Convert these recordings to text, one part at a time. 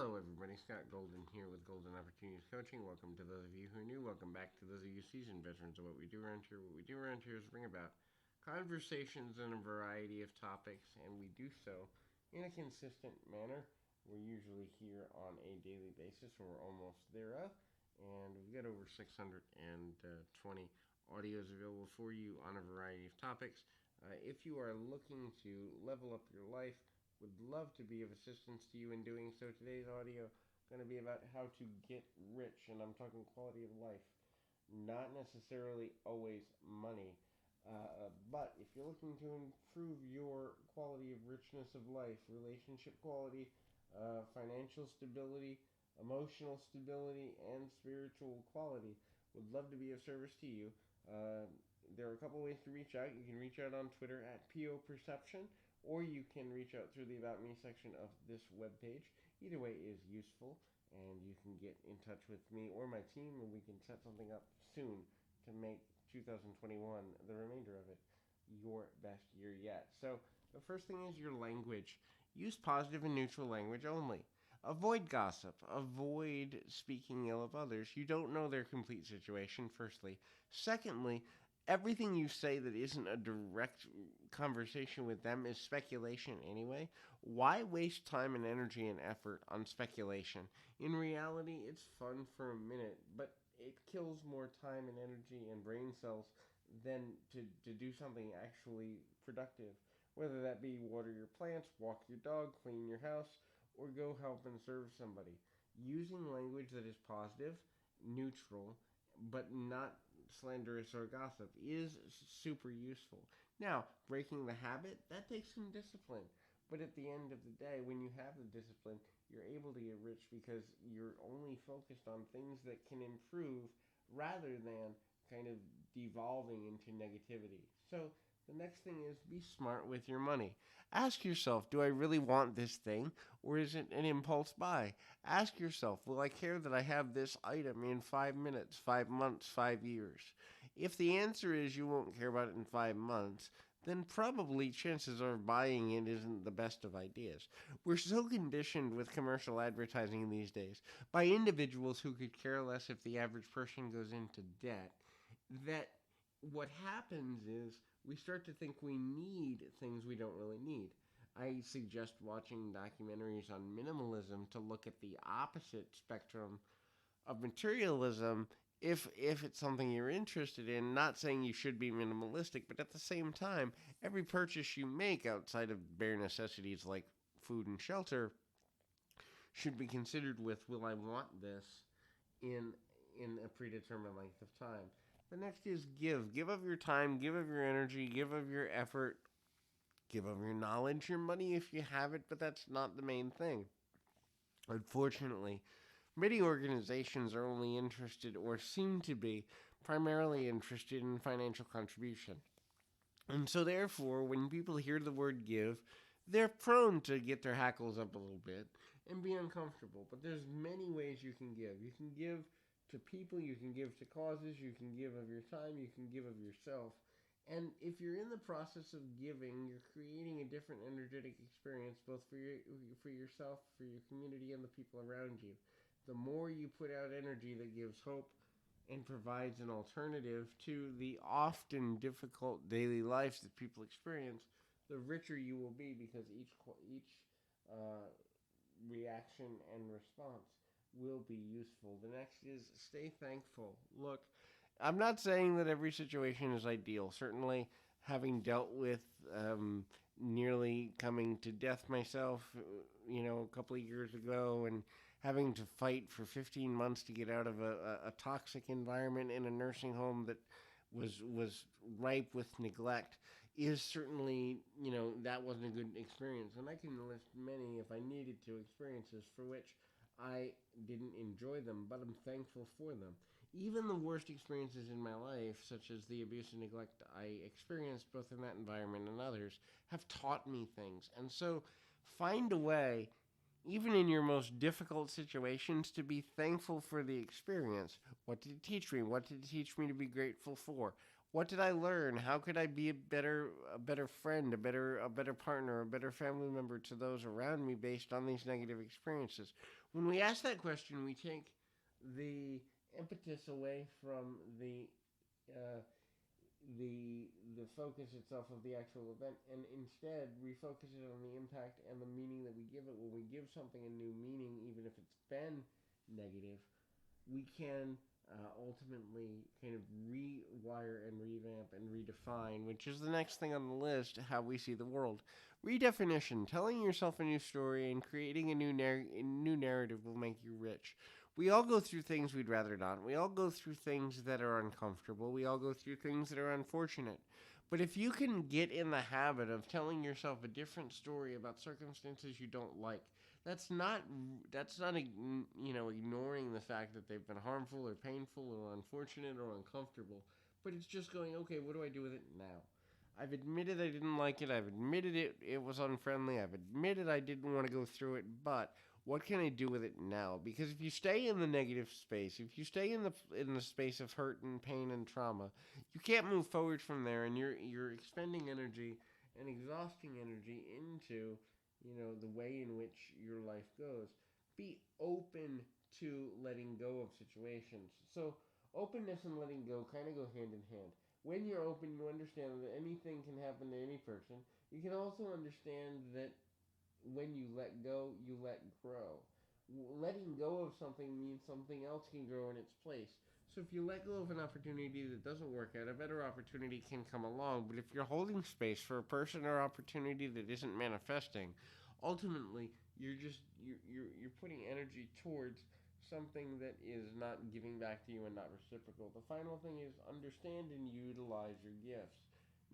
Hello, everybody. Scott Golden here with Golden Opportunities Coaching. Welcome to those of you who are new. Welcome back to those of you seasoned veterans of what we do around here. What we do around here is bring about conversations on a variety of topics, and we do so in a consistent manner. We're usually here on a daily basis, and we're almost thereof. And we've got over 620 audios available for you on a variety of topics. If you are looking to level up your life, would love to be of assistance to you in doing so. Today's audio going to be about how to get rich, and I'm talking quality of life, not necessarily always money. But if you're looking to improve your quality of richness of life, relationship quality, financial stability, emotional stability, and spiritual quality, would love to be of service to you. There are a couple ways to reach out. You can reach out on Twitter at PO Perception, or you can reach out through the About Me section of this webpage. Either way is useful, and you can get in touch with me or my team, and we can set something up soon to make 2021, the remainder of it, your best year yet. So the first thing is your language. Use positive and neutral language only. Avoid gossip. Avoid speaking ill of others. You don't know their complete situation, firstly. Secondly, everything you say that isn't a direct conversation with them is speculation anyway. Why waste time and energy and effort on speculation? In reality, it's fun for a minute, but it kills more time and energy and brain cells than to do something actually productive. Whether that be water your plants, walk your dog, clean your house, or go help and serve somebody. Using language that is positive, neutral, but not slanderous or gossip is super useful. Now, breaking the habit, that takes some discipline. But at the end of the day, when you have the discipline, you're able to get rich because you're only focused on things that can improve rather than kind of devolving into negativity. So the next thing is be smart with your money. Ask yourself, do I really want this thing or is it an impulse buy? Ask yourself, will I care that I have this item in 5 minutes, 5 months, 5 years? If the answer is you won't care about it in 5 months, then probably chances are buying it isn't the best of ideas. We're so conditioned with commercial advertising these days by individuals who could care less if the average person goes into debt that what happens is we start to think we need things we don't really need. I suggest watching documentaries on minimalism to look at the opposite spectrum of materialism if it's something you're interested in. Not saying you should be minimalistic, but at the same time, every purchase you make outside of bare necessities like food and shelter should be considered with, will I want this in a predetermined length of time? The next is give. Give of your time, give of your energy, give of your effort, give of your knowledge, your money if you have it, but that's not the main thing. Unfortunately, many organizations are only interested, or seem to be, primarily interested in financial contribution. And so therefore, when people hear the word give, they're prone to get their hackles up a little bit and be uncomfortable. But there's many ways you can give. You can give to people, you can give to causes, you can give of your time, you can give of yourself. And if you're in the process of giving, you're creating a different energetic experience both for yourself, for your community, and the people around you. The more you put out energy that gives hope and provides an alternative to the often difficult daily lives that people experience, the richer you will be because each uh, reaction and response will be useful. The next is stay thankful. Look, I'm not saying that every situation is ideal. Certainly, having dealt with nearly coming to death myself, a couple of years ago, and having to fight for 15 months to get out of a toxic environment in a nursing home that was ripe with neglect is certainly, that wasn't a good experience. And I can list many, if I needed to, experiences for which I didn't enjoy them, but I'm thankful for them. Even the worst experiences in my life, such as the abuse and neglect I experienced both in that environment and others, have taught me things. And so find a way, even in your most difficult situations, to be thankful for the experience. What did it teach me? What did it teach me to be grateful for? What did I learn? How could I be a better friend, a better partner, a better family member to those around me based on these negative experiences? When we ask that question, we take the impetus away from uh, the focus itself of the actual event, and instead refocus it on the impact and the meaning that we give it. When we give something a new meaning, even if it's been negative, we can ultimately kind of rewire and revamp and redefine, which is the next thing on the list, how we see the world. Redefinition, telling yourself a new story and creating a new narrative will make you rich. We all go through things we'd rather not. We all go through things that are uncomfortable. We all go through things that are unfortunate. But if you can get in the habit of telling yourself a different story about circumstances you don't like, that's not ignoring the fact that they've been harmful or painful or unfortunate or uncomfortable, but it's just going, okay, what do I do with it now? I've admitted I didn't like it. I've admitted it was unfriendly. I've admitted I didn't want to go through it, but what can I do with it now? Because if you stay in the negative space, if you stay in the space of hurt and pain and trauma, you can't move forward from there, and you're expending energy and exhausting energy into the way in which your life goes. Be open to letting go of situations. So openness and letting go kind of go hand in hand. When you're open, you understand that anything can happen to any person. You can also understand that when you let go, you let grow. Letting go of something means something else can grow in its place. So if you let go of an opportunity that doesn't work out, a better opportunity can come along. But if you're holding space for a person or opportunity that isn't manifesting, ultimately you're putting energy towards something that is not giving back to you and not reciprocal. The final thing is understand and utilize your gifts.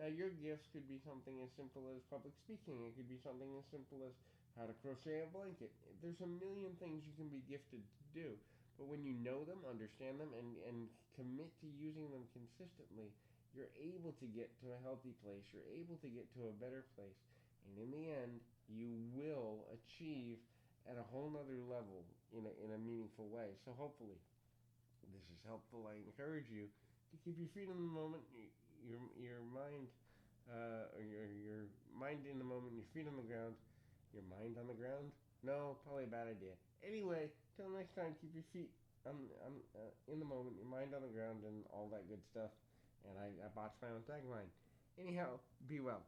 Now, your gifts could be something as simple as public speaking. It could be something as simple as how to crochet a blanket. There's a million things you can be gifted to do. But when you know them, understand them, and commit to using them consistently, you're able to get to a healthy place. You're able to get to a better place. And in the end, you will achieve at a whole nother level in a meaningful way. So hopefully, this is helpful. I encourage you to keep your feet in the moment, your mind, or your mind in the moment, your feet on the ground, your mind on the ground. No, probably a bad idea. Anyway, till next time, keep your feet in the moment, your mind on the ground, and all that good stuff. And I botched my own tagline. Anyhow, be well.